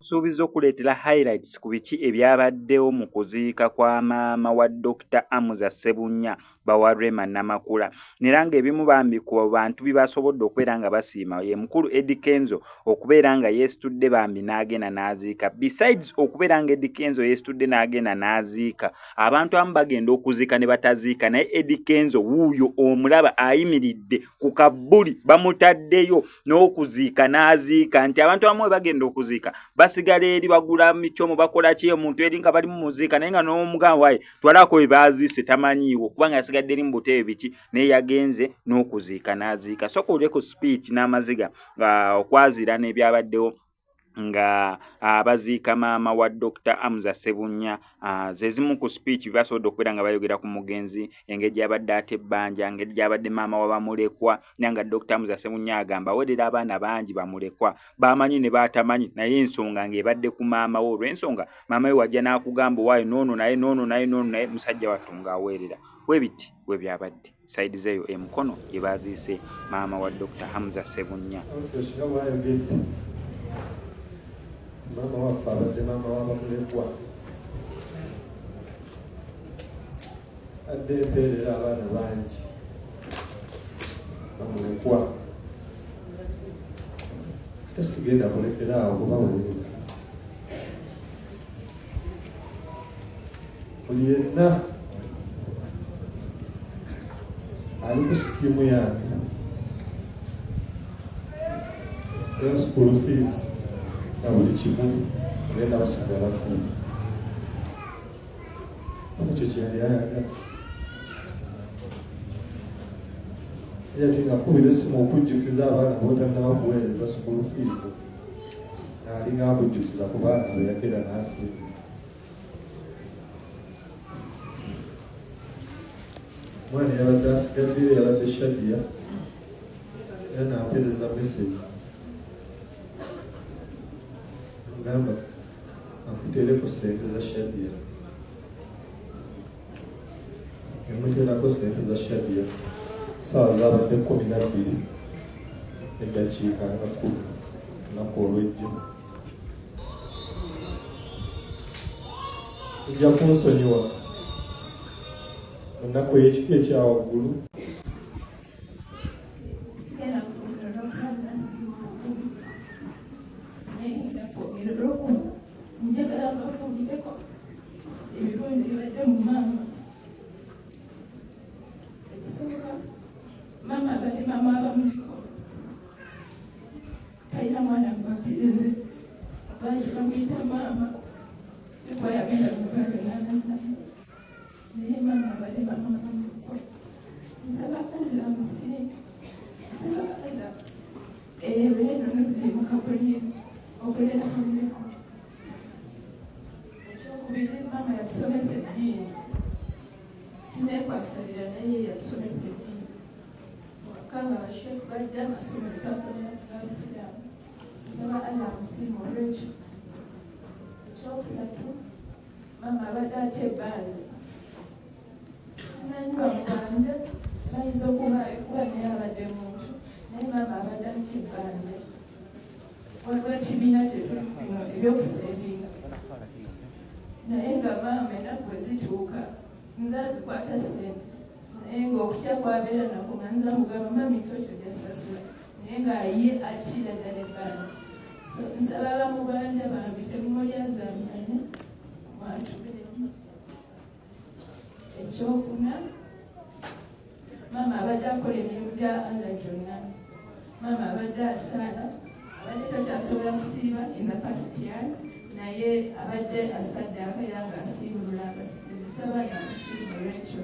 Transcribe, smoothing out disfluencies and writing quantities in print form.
Suubiza okuleetera highlights ku biki ebyabaddewo mu kuziika kwa maama wa Dr. Amuza Ssebunya Bawarema Namakula era ng'ebimu bambi ku bantu bibasobodde okubeera nga basiima ye mukulu Eddie Kenzo okubeera nga yeesitudde bambi n'agenda n'aziika. Besides okubeera nga Eddie Kenzo yeesitudde n'agenda n'aziika, abantu abamu bagenda okuziika ne bataziika, naye Eddie Kenzo wuuyo omulaba ayimiridde ku kabbuli bamutaddeyo n'okuziika n'aziika, nti abantu abamu bagenda okuziika basigala eri bagula micomo bakola ki omuntu eri nga bali mu muziika naye nga n'omugamba waaye twalako bye baziise tamanyiiwo kubanga yasigadde eri mu butebe biki naye yagenze n'okuziika n'aziika. Sooka olye ku speech n'amaziga okwaziira n'ebyabaddewo nga abaziika maama wa Dr. Amuza Ssebunya ze zimu ku speech basobodde okubeera nga bayogera ku mugenzi, engeri gy'abadde ate ebbanja, engeri gy'abadde maama wa bamulekwa, nga Dr. Amuza Ssebunya agamba awerera abaana bangi bamulekwa bamanyi ne batamanyi naye ensonga ng'ebadde ku maama we. Olw'ensonga maama we wajja n'akugamba waayo noono naye musajja wattu ng'aweerera. Webiti we byabadde saidi zeeyo emukono gye baziise maama wa Dr. Amuza Ssebunya. Mama waffe abadde maama w'abamulekwa adde empeerera abaana bangi bamulekwa tesigenda kulekera awo kubaweerera. Buli yenna ali ku sikimu yange ya school fees buli kimu agenda basigala kumpi ekyo kyeyali ayagala. Yati ngakubira essimu okujjukiza abaana bootannaba kuweereza school fees alinga akujjukiza ku baana be yagenda n'asiima. Omwana yabadde asigaddeyo yabadde Shadiya era n'ampeereza message gamba akuteereko ssente za Shadiya, emuteerako ssente za Shadiya ssaawa zaabadde 12 eddakiika nga 10 lunaku olw'ejjo. Ojja kunsonyiwa ennaku ey'ekika ekyawaggulu mama bali mama bamulekwa talina mwana mubatereze bangi bamuyita maama sikwayagenda kubalonanaza naye mama bali mama bamulekwa. Nsaba Allah musiime, nsaba Allah ebeeno noziri mu kabuli okulera bamulekwa. Ekyokubiri mama yatusomesa eddiini tunekwasalira naye yatusomesa eddiini kanga basheeku bajja amasomero twasomera abasiraamu. Nsaba Allah musiima olwekyo. Ekyokusatu mama abadde ate ebbanja simanyi bamubanja bayinza okuba naye abadde muntu naye mama abadde ate ebbanja waliwo ekibiina kyetulipino ebyokuseebinga naye nga maama ennaku bwe zituuka nze azikwata ssente naye ng'okutya kwabeera nako nga nza mugamba mami kyokyo gyasasula naye ng'aye akira ddala ebbanja. So nsaba bamubanja bambi temumulyazaamanya mwatubiremu. Ekyokuna mama abadde akola emirimu gya Allah gyonna. Mama abadde asaala abadde takyasobola kusiiba in the past years naye abadde asaddaaka era ng'asiibulula abasibe. Nsaba nga musiiba olwekyo